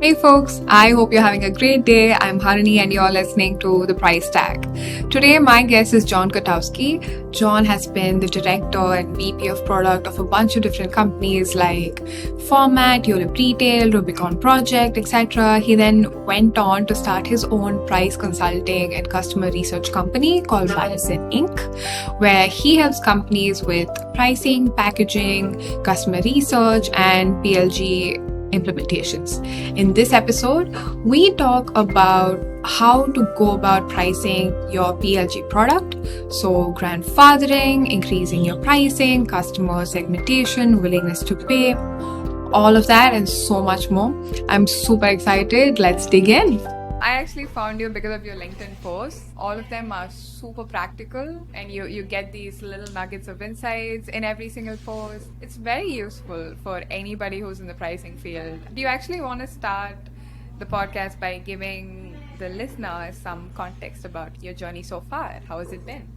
Hey folks, I hope you're having a great day. I'm Harini and you're listening to The Price Tag. Today my guest is John Kotowski. John has been the director and VP of product of a bunch of different companies like Format, Europe Retail, Rubicon Project, etc. He then went on to start his own price consulting and customer research company called Bison Inc., where he helps companies with pricing, packaging, customer research, and PLG implementations. In this episode, we talk about how to go about pricing your PLG product. So grandfathering, increasing your pricing, customer segmentation, willingness to pay, all of that and so much more. I'm super excited. Let's dig in. I actually found you because of your LinkedIn posts. All of them are super practical and you get these little nuggets of insights in every single post. It's very useful for anybody who's in the pricing field. Do you actually want to start the podcast by giving the listeners some context about your journey so far? How has it been?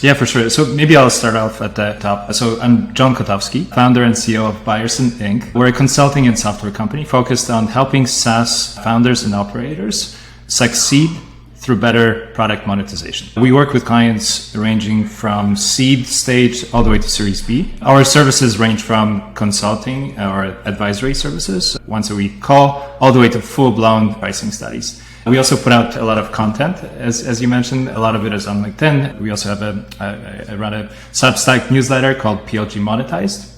Yeah, for sure. So maybe I'll start off at the top. So I'm John Kotowski, founder and CEO of Bison Inc. We're a consulting and software company focused on helping SaaS founders and operators succeed through better product monetization. We work with clients ranging from seed stage all the way to Series B. Our services range from consulting or advisory services, once a week call, all the way to full-blown pricing studies. We also put out a lot of content, as you mentioned. A lot of it is on LinkedIn. We also have I run a Substack newsletter called PLG Monetized.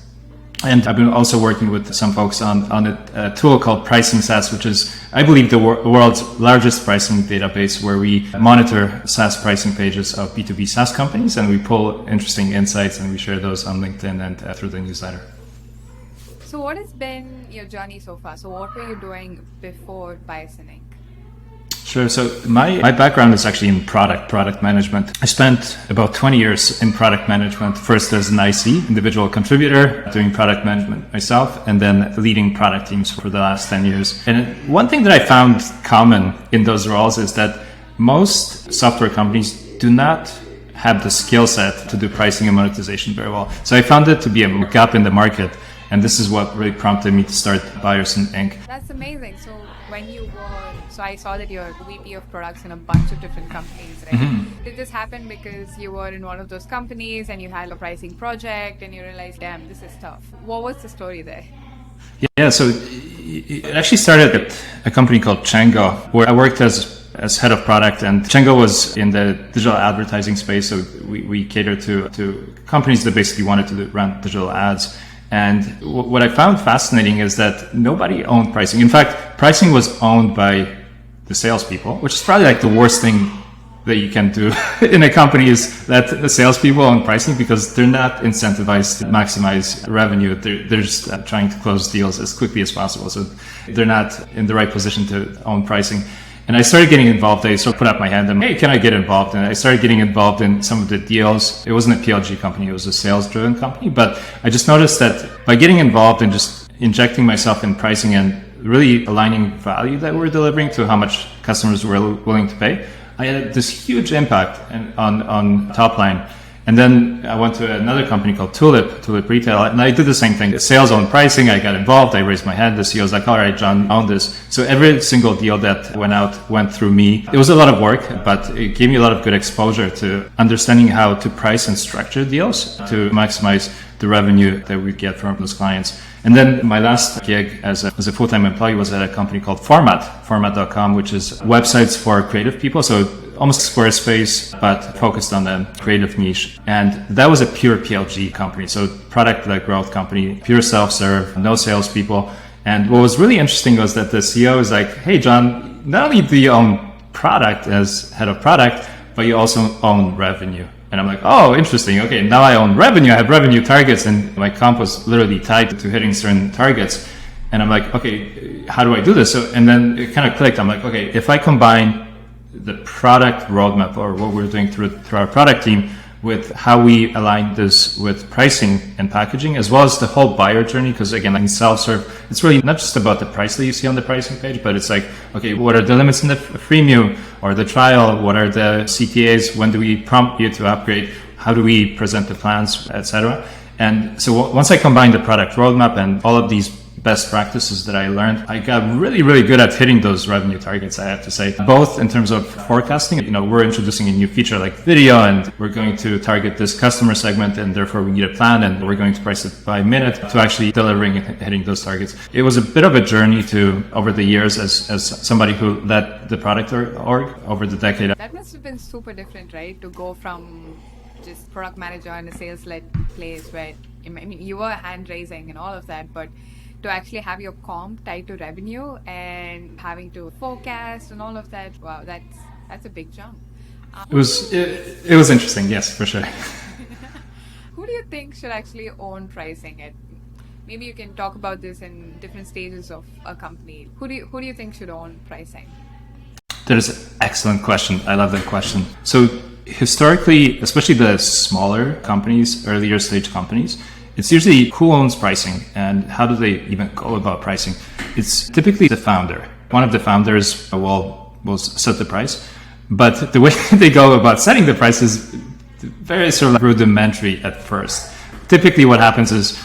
And I've been also working with some folks on a tool called Pricing SaaS, which is, I believe, the world's largest pricing database where we monitor SaaS pricing pages of B2B SaaS companies. And we pull interesting insights and we share those on LinkedIn and through the newsletter. So what has been your journey so far? So what were you doing before Bison Inc.? Sure. So my background is actually in product management. I spent about 20 years in product management, first as an IC, individual contributor, doing product management myself, and then leading product teams for the last 10 years. And one thing that I found common in those roles is that most software companies do not have the skill set to do pricing and monetization very well. So I found it to be a gap in the market. And this is what really prompted me to start Bison Inc. That's amazing. So I saw that you're VP of products in a bunch of different companies, right? Mm-hmm. Did this happen because you were in one of those companies and you had a pricing project and you realized, damn, this is tough? What was the story there? Yeah, so it actually started at a company called Chango, where I worked as head of product, and Chango was in the digital advertising space. So we catered to companies that basically wanted to run digital ads. And what I found fascinating is that nobody owned pricing. In fact, pricing was owned by the salespeople, which is probably like the worst thing that you can do in a company, is that the salespeople own pricing, because they're not incentivized to maximize revenue. They're just trying to close deals as quickly as possible. So they're not in the right position to own pricing. And I started getting involved. I sort of put up my hand and, hey, can I get involved? And I started getting involved in some of the deals. It wasn't a PLG company, it was a sales-driven company. But I just noticed that by getting involved and just injecting myself in pricing and really aligning value that we're delivering to how much customers were willing to pay, I had this huge impact on top line. And then I went to another company called Tulip Retail, and I did the same thing. Sales owned pricing, I got involved, I raised my hand, the CEO was like, all right, John, own this. So every single deal that went through me. It was a lot of work, but it gave me a lot of good exposure to understanding how to price and structure deals to maximize the revenue that we get from those clients. And then my last gig as a full-time employee was at a company called Format.com, which is websites for creative people. So almost Squarespace, but focused on the creative niche. And that was a pure PLG company. So product-led growth company, pure self-serve, no salespeople. And what was really interesting was that the CEO was like, hey, John, not only do you own product as head of product, but you also own revenue. And I'm like, oh, interesting. Okay, now I own revenue. I have revenue targets, and my comp was literally tied to hitting certain targets. And I'm like, okay, how do I do this? So, and then it kind of clicked. I'm like, okay, if I combine the product roadmap, or what we're doing through our product team, with how we align this with pricing and packaging, as well as the whole buyer journey. Because again, in self-serve, it's really not just about the price that you see on the pricing page, but it's like, okay, what are the limits in the freemium or the trial? What are the CTAs? When do we prompt you to upgrade? How do we present the plans, etc.? And so once I combine the product roadmap and all of these best practices that I learned, I got really, really good at hitting those revenue targets, I have to say, both in terms of forecasting. We're introducing a new feature like video, and we're going to target this customer segment, and therefore we need a plan, and we're going to price it by minute to actually delivering and hitting those targets. It was a bit of a journey over the years as somebody who led the product org over the decade. That must have been super different, right? To go from just product manager in a sales-led place where, I mean, you were hand-raising and all of that, but to actually have your comp tied to revenue and having to forecast and all of that, wow, that's a big jump. It was interesting, yes, for sure. Who do you think should actually own pricing? Maybe you can talk about this in different stages of a company. Who do you think should own pricing? That is an excellent question. I love that question. So historically, especially the smaller companies, earlier stage companies, it's usually who owns pricing and how do they even go about pricing. It's typically the founder. One of the founders will set the price, but the way they go about setting the price is very sort of rudimentary at first. Typically what happens is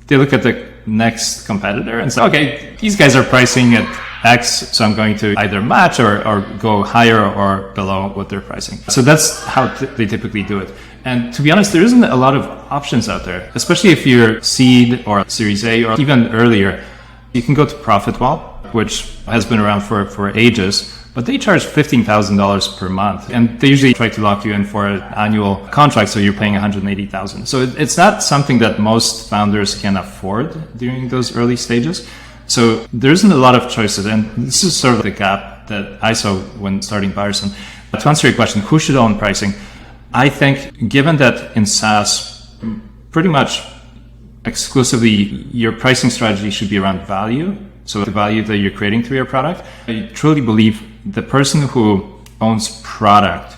they look at the next competitor and say, okay, these guys are pricing at X, so I'm going to either match or go higher or below what they're pricing. So that's how they typically do it. And to be honest, there isn't a lot of options out there, especially if you're seed or Series A or even earlier. You can go to Profitwell, which has been around for ages, but they charge $15,000 per month. And they usually try to lock you in for an annual contract, so you're paying $180,000. So it's not something that most founders can afford during those early stages. So there isn't a lot of choices, and this is sort of the gap that I saw when starting Byerson. But to answer your question, who should own pricing? I think given that in SaaS, pretty much exclusively your pricing strategy should be around value, so the value that you're creating through your product, I truly believe the person who owns product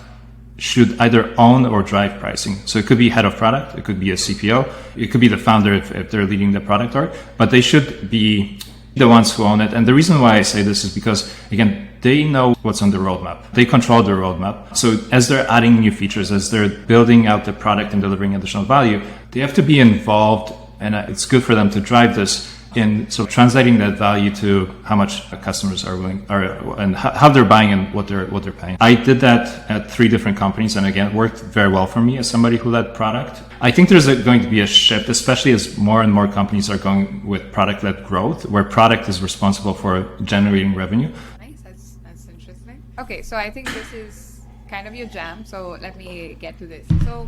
should either own or drive pricing. So it could be head of product, it could be a CPO, it could be the founder if they're leading the product org, but they should be the ones who own it. And the reason why I say this is because, again, they know what's on the roadmap. They control the roadmap. So as they're adding new features, as they're building out the product and delivering additional value, they have to be involved, and it's good for them to drive this in so translating that value to how much customers are willing and how they're buying and what they're paying. I did that at 3 different companies, and again, it worked very well for me as somebody who led product. I think there's going to be a shift, especially as more and more companies are going with product-led growth, where product is responsible for generating revenue. Nice, that's interesting. Okay, so I think this is kind of your jam, so let me get to this. So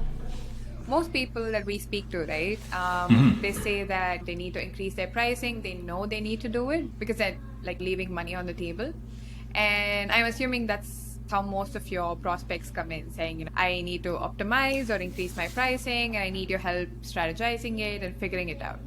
most people that we speak to, right, they say that they need to increase their pricing. They know they need to do it because they're like leaving money on the table. And I'm assuming that's how most of your prospects come in, saying, I need to optimize or increase my pricing. I need your help strategizing it and figuring it out.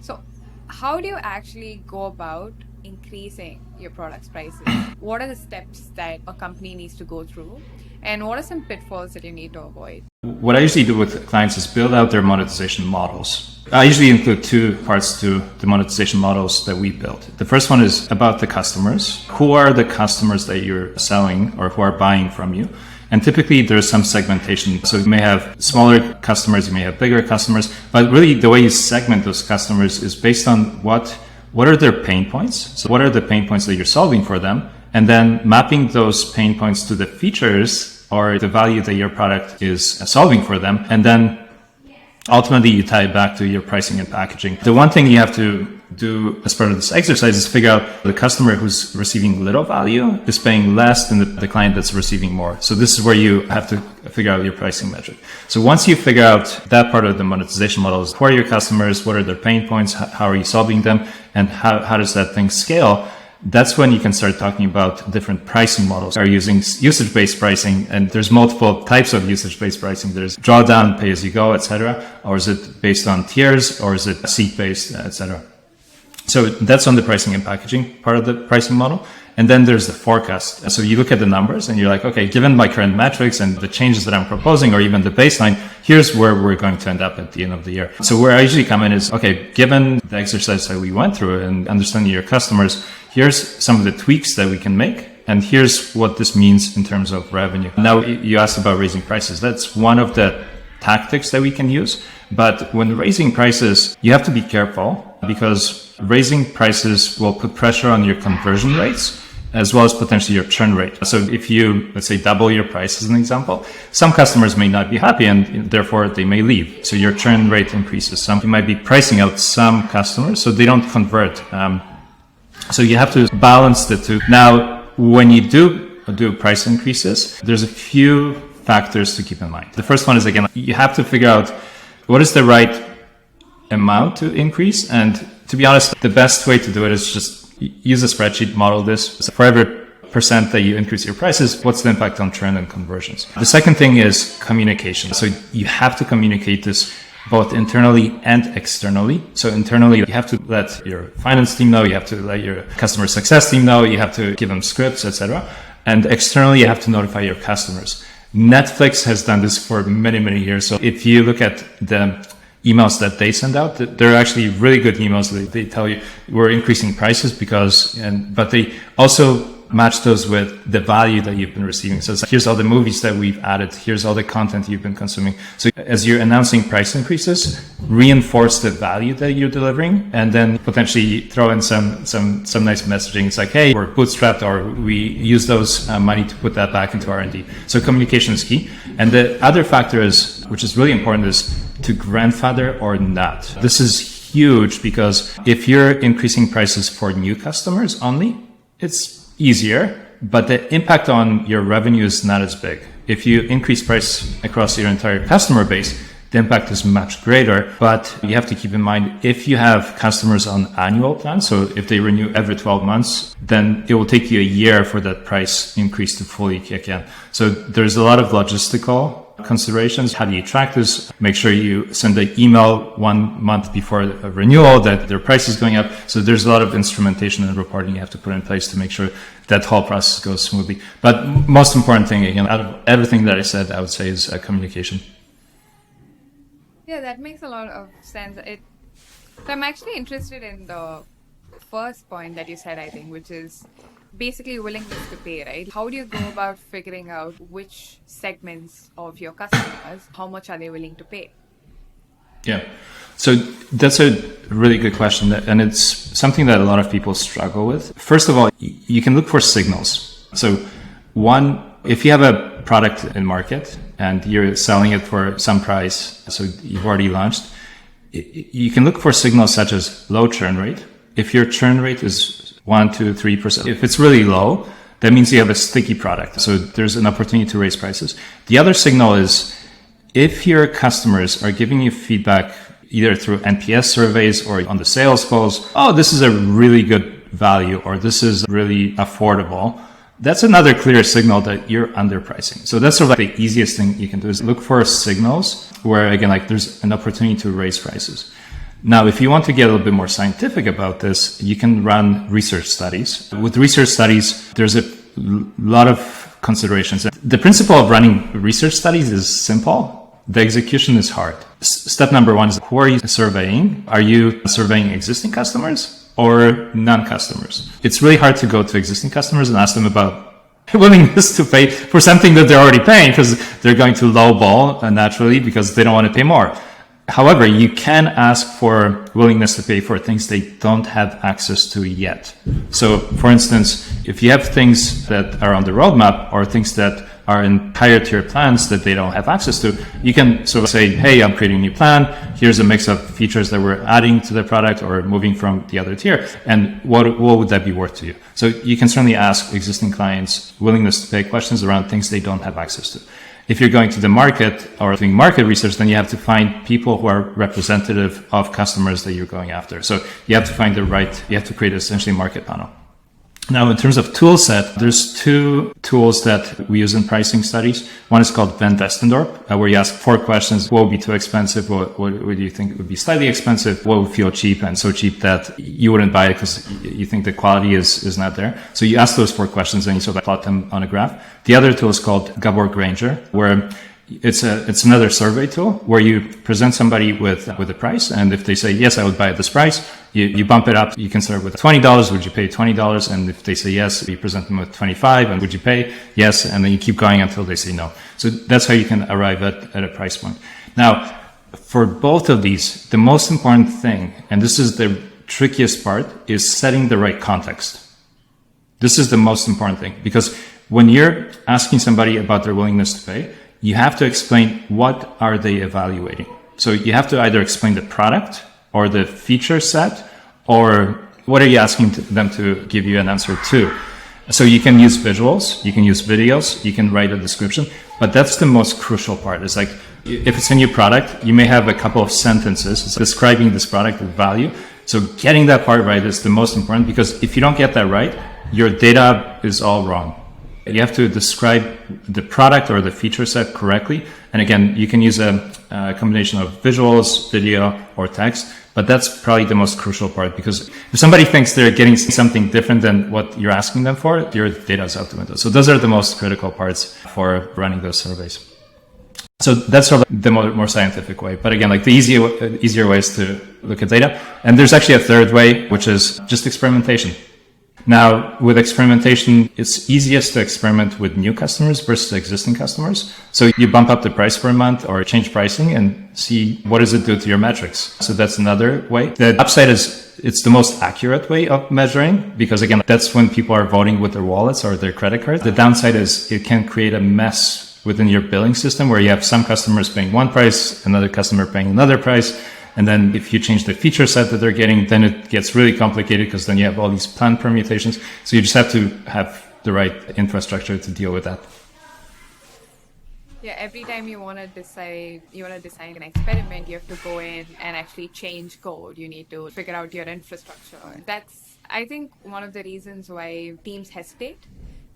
So how do you actually go about increasing your product's prices? What are the steps that a company needs to go through? And what are some pitfalls that you need to avoid? What I usually do with clients is build out their monetization models. I usually include 2 parts to the monetization models that we built. The first one is about the customers. Who are the customers that you're selling or who are buying from you? And typically there's some segmentation. So you may have smaller customers, you may have bigger customers, but really the way you segment those customers is based on what are their pain points? So what are the pain points that you're solving for them? And then mapping those pain points to the features or the value that your product is solving for them. And then ultimately you tie it back to your pricing and packaging. The one thing you have to do as part of this exercise is figure out the customer who's receiving little value is paying less than the client that's receiving more. So this is where you have to figure out your pricing metric. So once you figure out that part of the monetization models, who are your customers, what are their pain points, how are you solving them, and how does that thing scale? That's when you can start talking about different pricing models. Are using usage-based pricing, and there's multiple types of usage-based pricing. There's drawdown, pay-as-you-go, etc. Or is it based on tiers, or is it seat-based, etc. So that's on the pricing and packaging part of the pricing model. And then there's the forecast. So you look at the numbers and you're like, okay, given my current metrics and the changes that I'm proposing, or even the baseline, here's where we're going to end up at the end of the year. So where I usually come in is, okay, given the exercise that we went through and understanding your customers, here's some of the tweaks that we can make. And here's what this means in terms of revenue. Now, you asked about raising prices. That's one of the tactics that we can use. But when raising prices, you have to be careful because raising prices will put pressure on your conversion rates as well as potentially your churn rate. So if you, let's say, double your price as an example, some customers may not be happy and therefore they may leave. So your churn rate increases. You might be pricing out some customers so they don't convert. So you have to balance the two. Now, when you do price increases, there's a few factors to keep in mind. The first one is, again, you have to figure out what is the right amount to increase. And to be honest, the best way to do it is just use a spreadsheet, model this. So for every percent that you increase your prices, what's the impact on churn and conversions? The second thing is communication. So you have to communicate this both internally and externally. So internally, you have to let your finance team know, you have to let your customer success team know, you have to give them scripts, etc. And externally, you have to notify your customers. Netflix has done this for many, many years. So if you look at the emails that they send out, they're actually really good emails. They tell you we're increasing prices but they also match those with the value that you've been receiving. So it's like, here's all the movies that we've added. Here's all the content you've been consuming. So as you're announcing price increases, reinforce the value that you're delivering, and then potentially throw in some nice messaging. It's like, hey, we're bootstrapped, or we use those money to put that back into R&D. So communication is key. And the other factor is, which is really important, is to grandfather or not. This is huge because if you're increasing prices for new customers only, it's easier, but the impact on your revenue is not as big. If you increase price across your entire customer base, the impact is much greater. But you have to keep in mind, if you have customers on annual plans, so if they renew every 12 months, then it will take you a year for that price increase to fully kick in. So there's a lot of logistical considerations. How do you track this? Make sure you send an email 1 month before a renewal that their price is going up. So there's a lot of instrumentation and reporting you have to put in place to make sure that whole process goes smoothly. But most important thing, again, out of everything that I said, I would say is communication. Yeah, that makes a lot of sense. So I'm actually interested in the first point that you said, I think, which is basically willingness to pay, right? How do you go about figuring out which segments of your customers, how much are they willing to pay? Yeah. So that's a really good question. And it's something that a lot of people struggle with. First of all, you can look for signals. So one, if you have a product in market and you're selling it for some price, so you've already launched, you can look for signals such as low churn rate. If your churn rate is 1, 2, 3%, if it's really low, that means you have a sticky product. So there's an opportunity to raise prices. The other signal is if your customers are giving you feedback either through NPS surveys or on the sales calls, oh, this is a really good value, or this is really affordable. That's another clear signal that you're underpricing. So that's sort of like the easiest thing you can do is look for signals where, again, like there's an opportunity to raise prices. Now, if you want to get a little bit more scientific about this, you can run research studies. With research studies, there's a lot of considerations. The principle of running research studies is simple. The execution is hard. Step number one is, who are you surveying? Are you surveying existing customers or non-customers? It's really hard to go to existing customers and ask them about willingness to pay for something that they're already paying, because they're going to lowball naturally because they don't want to pay more. However, you can ask for willingness to pay for things they don't have access to yet. So, for instance, if you have things that are on the roadmap or things that are in higher tier plans that they don't have access to, you can sort of say, hey, I'm creating a new plan. Here's a mix of features that we're adding to the product or moving from the other tier. And what would that be worth to you? So you can certainly ask existing clients willingness to pay questions around things they don't have access to. If you're going to the market or doing market research, then you have to find people who are representative of customers that you're going after. So you have to find you have to create essentially a market panel. Now, in terms of tool set, there's two tools that we use in pricing studies. One is called Van Westendorp, where you ask 4 questions. What would be too expensive? What do you think would be slightly expensive? What would feel cheap and so cheap that you wouldn't buy it because you think the quality is not there? So you ask those 4 questions and you sort of plot them on a graph. The other tool is called Gabor Granger, where it's another survey tool where you present somebody with a price, and if they say yes, I would buy at this price, you bump it up. You can start with $20. Would you pay $20? And if they say yes, you present them with $25. And would you pay? Yes. And then you keep going until they say no. So that's how you can arrive at a price point. Now, for both of these, the most important thing, and this is the trickiest part is setting the right context. This is the most important thing, because when you're asking somebody about their willingness to pay, you have to explain what are they evaluating. So you have to either explain the product or the feature set, or what are you asking them to give you an answer to. So you can use visuals, you can use videos, you can write a description, but that's the most crucial part. It's like, if it's a new product, you may have a couple of sentences describing this product with value. So getting that part right is the most important, because if you don't get that right, your data is all wrong. You have to describe the product or the feature set correctly. And again, you can use a combination of visuals, video, or text, but that's probably the most crucial part, because if somebody thinks they're getting something different than what you're asking them for, your data is out the window. So those are the most critical parts for running those surveys. So that's sort of the more scientific way. But again, like the easier ways to look at data. And there's actually a third way, which is just experimentation. Now, with experimentation, it's easiest to experiment with new customers versus existing customers. So you bump up the price for a month or change pricing and see what does it do to your metrics. So that's another way. The upside is it's the most accurate way of measuring, because again, that's when people are voting with their wallets or their credit cards. The downside is it can create a mess within your billing system where you have some customers paying one price, another customer paying another price. And then if you change the feature set that they're getting, then it gets really complicated, because then you have all these plan permutations. So you just have to have the right infrastructure to deal with that. Yeah, every time you want to design an experiment, you have to go in and actually change code. You need to figure out your infrastructure. That's, I think, one of the reasons why teams hesitate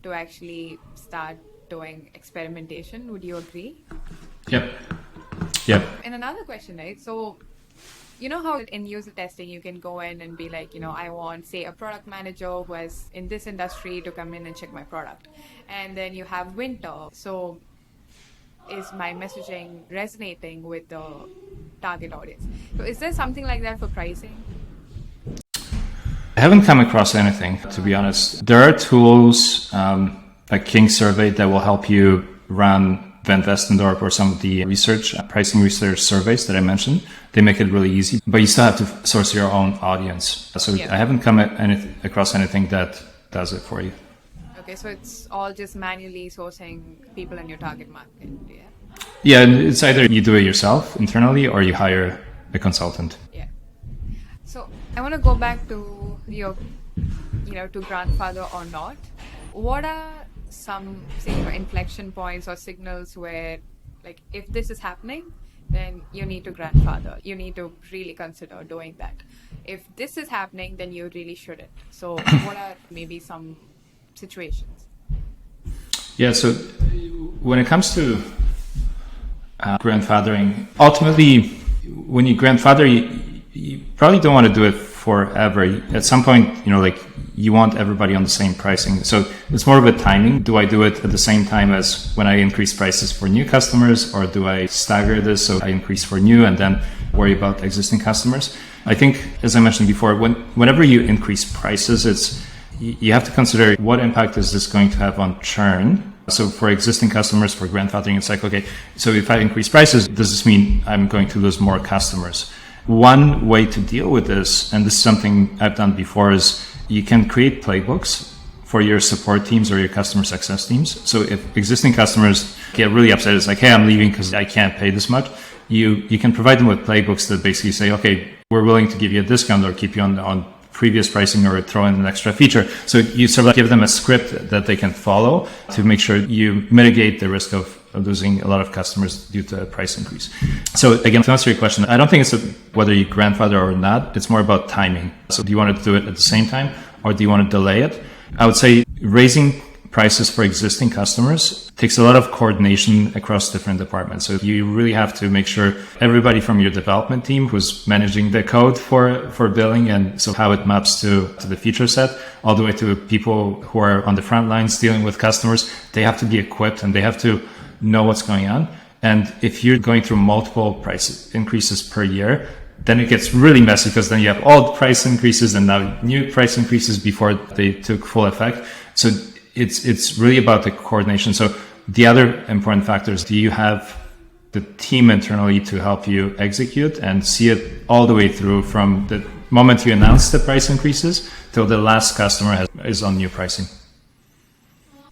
to actually start doing experimentation. Would you agree? Yep. And another question, right? So, you know how in user testing, you can go in and be like, I want, say, a product manager who is in this industry to come in and check my product. And then you have winter. So is my messaging resonating with the target audience? So is there something like that for pricing? I haven't come across anything, to be honest. There are tools like King Survey that will help you run Van Westendorp or some of the pricing research surveys that I mentioned. They make it really easy, but you still have to source your own audience. So yeah. I haven't come across anything that does it for you. Okay, so it's all just manually sourcing people in your target market, yeah? Yeah, it's either you do it yourself internally or you hire a consultant. Yeah. So I want to go back to your, to grandfather or not. What are some, say, inflection points or signals where, like, if this is happening, then you need to grandfather. You need to really consider doing that. If this is happening, then you really shouldn't. So what are maybe some situations? Yeah, so when it comes to grandfathering, ultimately, when you grandfather, you probably don't want to do it forever. At some point, you want everybody on the same pricing. So it's more of a timing. Do I do it at the same time as when I increase prices for new customers, or do I stagger this so I increase for new and then worry about existing customers? I think, as I mentioned before, whenever you increase prices, you have to consider what impact is this going to have on churn. So for existing customers, for grandfathering, it's like, okay, so if I increase prices, does this mean I'm going to lose more customers? One way to deal with this, and this is something I've done before, is you can create playbooks for your support teams or your customer success teams. So if existing customers get really upset, it's like, hey, I'm leaving because I can't pay this much. You can provide them with playbooks that basically say, okay, we're willing to give you a discount or keep you on previous pricing or throw in an extra feature. So you sort of give them a script that they can follow to make sure you mitigate the risk of losing a lot of customers due to a price increase. So again, to answer your question, I don't think it's whether you grandfather or not. It's more about timing. So do you want to do it at the same time, or do you want to delay it? I would say raising prices for existing customers takes a lot of coordination across different departments. So you really have to make sure everybody from your development team who's managing the code for billing, and so how it maps to the feature set, all the way to people who are on the front lines dealing with customers, they have to be equipped and they have to know what's going on. And if you're going through multiple price increases per year, then it gets really messy, because then you have old price increases and now new price increases before they took full effect. So it's really about the coordination. So the other important factor is, do you have the team internally to help you execute and see it all the way through from the moment you announce the price increases till the last customer is on new pricing.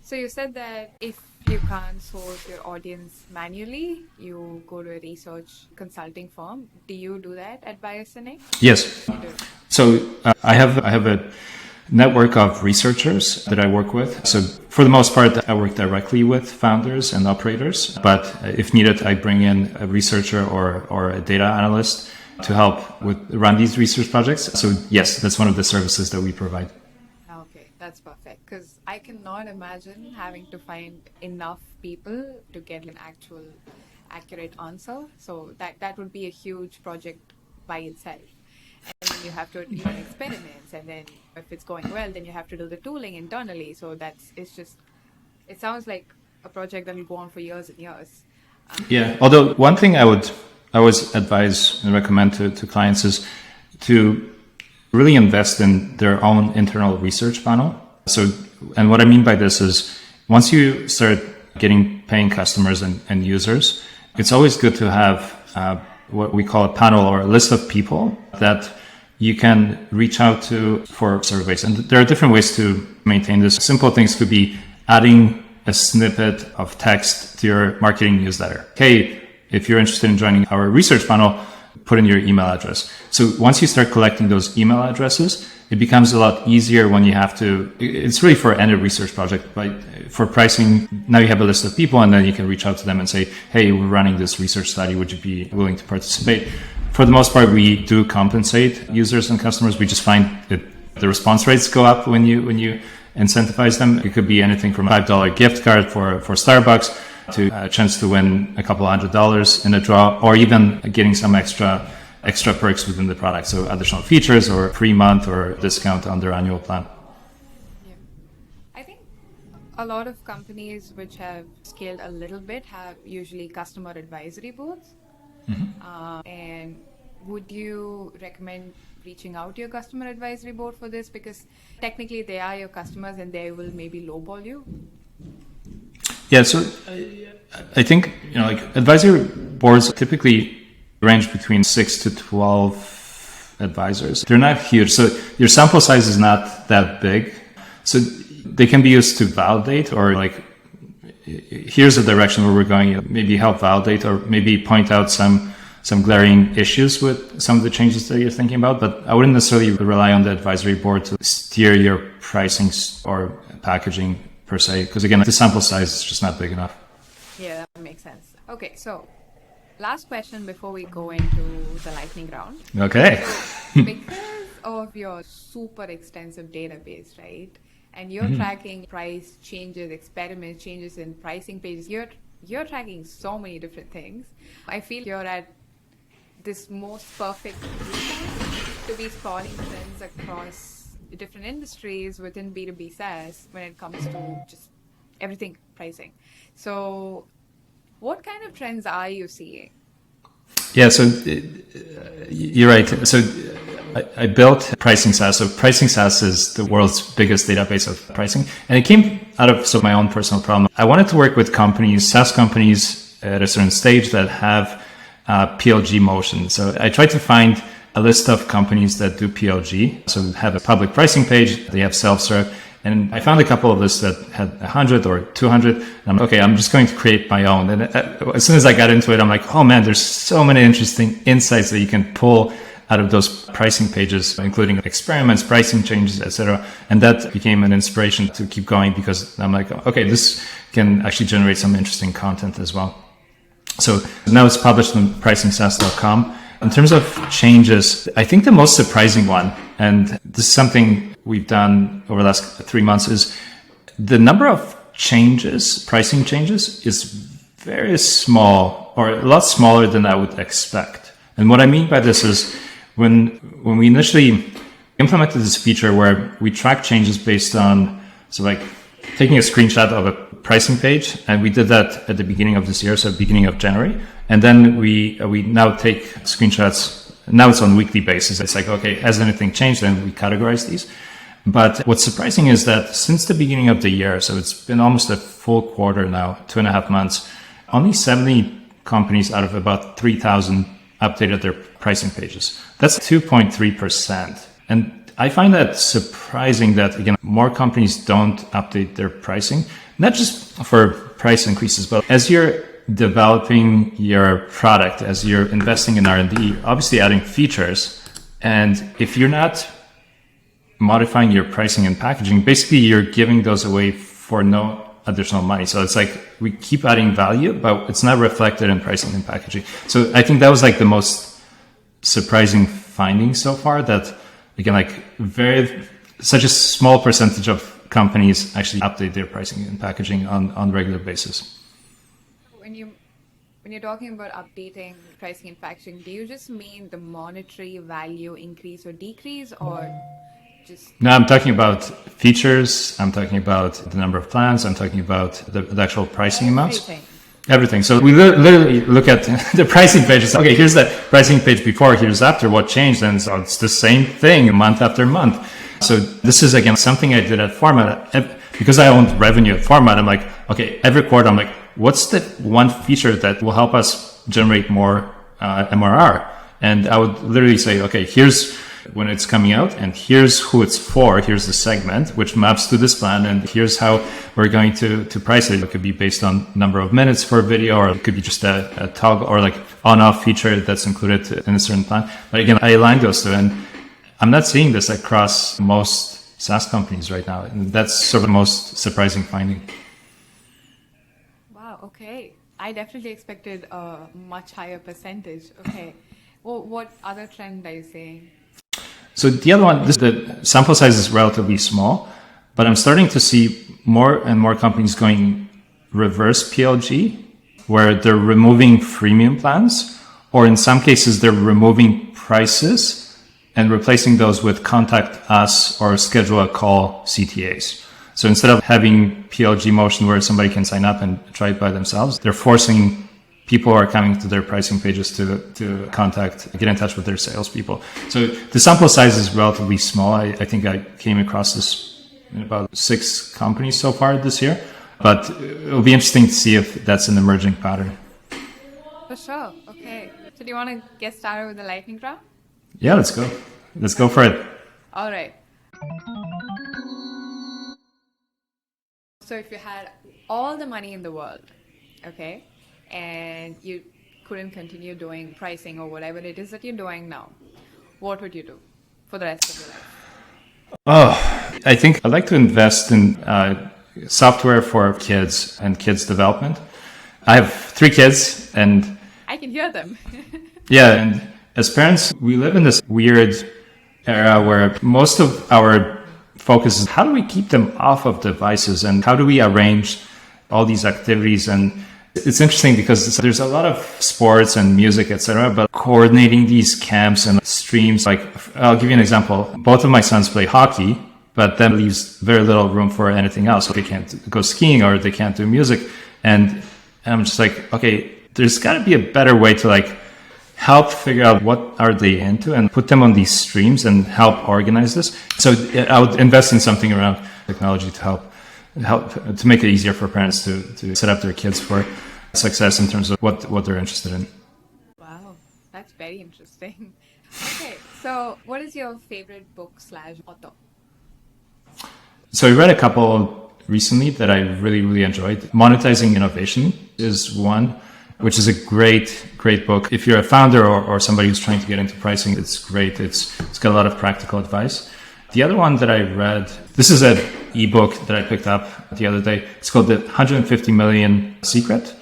So you said that if you can't source your audience manually, you go to a research consulting firm. Do you do that at BioCynic? Yes. So I have a network of researchers that I work with. So for the most part, I work directly with founders and operators. But if needed, I bring in a researcher or a data analyst to help run these research projects. So yes, that's one of the services that we provide. Okay, that's perfect. Because I cannot imagine having to find enough people to get an actual accurate answer. So that would be a huge project by itself. And then you have to run experiments, and then if it's going well, then you have to do the tooling internally. So it sounds like a project that will go on for years and years. Yeah. Although one thing I would always advise and recommend to clients is to really invest in their own internal research funnel. So, and what I mean by this is once you start getting paying customers and users, it's always good to have what we call a panel or a list of people that you can reach out to for surveys. And there are different ways to maintain this. Simple things could be adding a snippet of text to your marketing newsletter. Hey, if you're interested in joining our research funnel, put in your email address. So once you start collecting those email addresses, it becomes a lot easier when you have to, it's really for any research project, but for pricing, now you have a list of people and then you can reach out to them and say, hey, we're running this research study. Would you be willing to participate? For the most part, we do compensate users and customers. We just find that the response rates go up when you incentivize them. It could be anything from a $5 gift card for Starbucks to a chance to win a couple $100 in a draw, or even getting some extra perks within the product. So additional features or free month or discount on their annual plan. Yeah. I think a lot of companies which have scaled a little bit have usually customer advisory boards. Mm-hmm. And would you recommend reaching out to your customer advisory board for this? Because technically they are your customers and they will maybe lowball you. Yeah, so I think, like advisory boards typically range between 6 to 12 advisors. They're not huge. So your sample size is not that big. So they can be used to validate or like, here's a direction where we're going, maybe help validate or maybe point out some glaring issues with some of the changes that you're thinking about. But I wouldn't necessarily rely on the advisory board to steer your pricing or packaging per se, because again, the sample size is just not big enough. Yeah, that makes sense. Okay, so last question before we go into the lightning round. Okay. So, because of your super extensive database, right? And you're tracking price changes, experiment changes in pricing pages. You're tracking so many different things. I feel you're at this most perfect position to be spotting trends across different industries within B2B SaaS when it comes to just everything pricing. So what kind of trends are you seeing? Yeah, so you're right. So I built Pricing SaaS. So Pricing SaaS is the world's biggest database of pricing. And it came out of my own personal problem. I wanted to work with companies, SaaS companies at a certain stage that have PLG motion. So I tried to find a list of companies that do PLG. So have a public pricing page, they have self-serve. And I found a couple of lists that had 100 or 200. And I'm like, okay, I'm just going to create my own. And as soon as I got into it, I'm like, oh man, there's so many interesting insights that you can pull out of those pricing pages, including experiments, pricing changes, etc. And that became an inspiration to keep going because I'm like, okay, this can actually generate some interesting content as well. So now it's published on pricingsas.com. In terms of changes, I think the most surprising one, and this is something we've done over the last 3 months, is the number of changes, pricing changes, is very small or a lot smaller than I would expect. And what I mean by this is when we initially implemented this feature where we track changes based on, so like taking a screenshot of a pricing page, and we did that at the beginning of this year, so beginning of January. And then we now take screenshots. Now it's on a weekly basis. It's like, okay, has anything changed? Then we categorize these. But what's surprising is that since the beginning of the year, so it's been almost a full quarter now, 2.5 months, only 70 companies out of about 3,000 updated their pricing pages. That's 2.3%. And I find that surprising that, again, more companies don't update their pricing, not just for price increases, but as you're developing your product, as you're investing in R&D, obviously adding features. And if you're not modifying your pricing and packaging, basically you're giving those away for no additional money. So it's like we keep adding value, but it's not reflected in pricing and packaging. So I think that was like the most surprising finding so far, that again, like such a small percentage of companies actually update their pricing and packaging on a regular basis. When you're talking about updating pricing and packaging, do you just mean the monetary value increase or decrease, or just... No, I'm talking about features. I'm talking about the number of plans. I'm talking about the actual pricing amounts. Everything. So we literally look at the pricing pages. Okay, here's the pricing page before, here's after, what changed. And so it's the same thing month after month. So this is, again, something I did at Format. Because I owned revenue at Format, I'm like, okay, every quarter, I'm like, what's the one feature that will help us generate more MRR? And I would literally say, okay, here's when it's coming out, and here's who it's for. Here's the segment, which maps to this plan. And here's how we're going to price it. It could be based on number of minutes for a video, or it could be just a toggle or like on-off feature that's included in a certain plan. But again, I align those two, and I'm not seeing this across most SaaS companies right now. And that's sort of the most surprising finding. Wow, okay. I definitely expected a much higher percentage. Okay. Well, what other trend are you seeing? So the other one, the sample size is relatively small, but I'm starting to see more and more companies going reverse PLG, where they're removing freemium plans, or in some cases, they're removing prices and replacing those with contact us or schedule a call CTAs. So instead of having PLG motion where somebody can sign up and try it by themselves, they're forcing people who are coming to their pricing pages to get in touch with their salespeople. So the sample size is relatively small. I think I came across this in about 6 companies so far this year, but it'll be interesting to see if that's an emerging pattern. For sure. Okay. So do you want to get started with the lightning round? Yeah, let's go. Let's go for it. All right. So if you had all the money in the world, okay, and you couldn't continue doing pricing or whatever it is that you're doing now, what would you do for the rest of your life? Oh, I think I'd like to invest in software for kids and kids development. I have 3 kids, and I can hear them. yeah, and as parents, we live in this weird era where most of our focus is how do we keep them off of devices, and how do we arrange all these activities. And it's interesting because there's a lot of sports and music, etc., but coordinating these camps and streams, like I'll give you an example. Both of my sons play hockey, but that leaves very little room for anything else. They can't go skiing or they can't do music. And I'm just like, okay, there's got to be a better way to like help figure out what are they into and put them on these streams and help organize this. So I would invest in something around technology to help to make it easier for parents to set up their kids for success in terms of what they're interested in. Wow, that's very interesting. Okay, so what is your favorite book/author? So I read a couple recently that I really enjoyed. Monetizing Innovation is one, which is a great book. If you're a founder or somebody who's trying to get into pricing, it's great. It's got a lot of practical advice. The other one that I read, this is an ebook that I picked up the other day. It's called The 150 Million Secret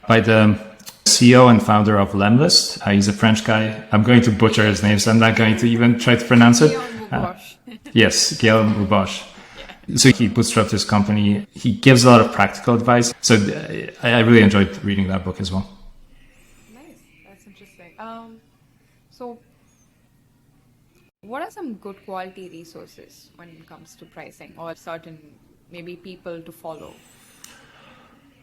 by the CEO and founder of Lemlist. He's a French guy. I'm going to butcher his name, so I'm not going to even try to pronounce it. Yes, Guillaume Roubache. Yeah. So he bootstrapped his company. He gives a lot of practical advice. So I really enjoyed reading that book as well. Nice. That's interesting. So what are some good quality resources when it comes to pricing, or certain maybe people to follow?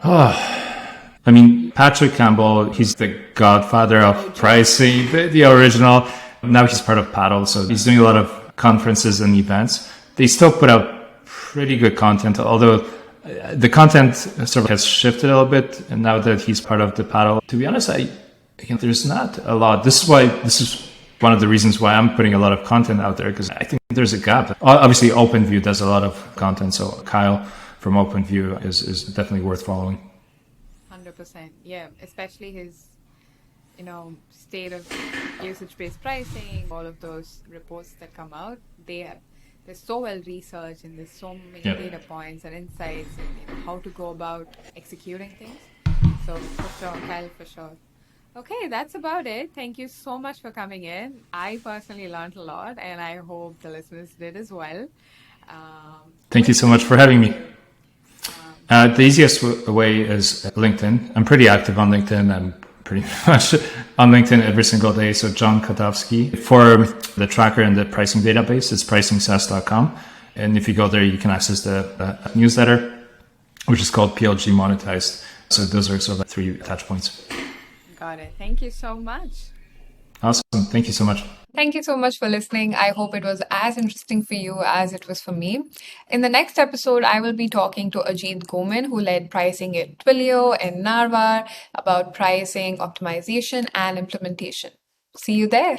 I mean, Patrick Campbell, he's the godfather of pricing, the original. Now he's part of Paddle, so he's doing a lot of conferences and events. They still put out pretty good content, although the content sort of has shifted a little bit. And now that he's part of the Paddle, to be honest, There's not a lot. This is one of the reasons why I'm putting a lot of content out there, because I think there's a gap. Obviously, OpenView does a lot of content. So Kyle from OpenView is definitely worth following. 100%. Yeah, especially his, state of usage-based pricing, all of those reports that come out, they're so well researched, and there's so many data points and insights and how to go about executing things. So for sure, Kyle, for sure. Okay, that's about it. Thank you so much for coming in. I personally learned a lot, and I hope the listeners did as well. Thank you so much for having me. The easiest way is LinkedIn. I'm pretty active on LinkedIn. I'm pretty much on LinkedIn every single day. So John Kotowski. For the tracker and the pricing database, it's pricingsas.com. And if you go there, you can access the newsletter, which is called PLG Monetized. So those are sort of 3 touch points. Got it. Thank you so much. Awesome. Thank you so much. Thank you so much for listening. I hope it was as interesting for you as it was for me. In the next episode, I will be talking to Ajit Goman, who led pricing at Twilio and Narvar, about pricing, optimization, and implementation. See you there.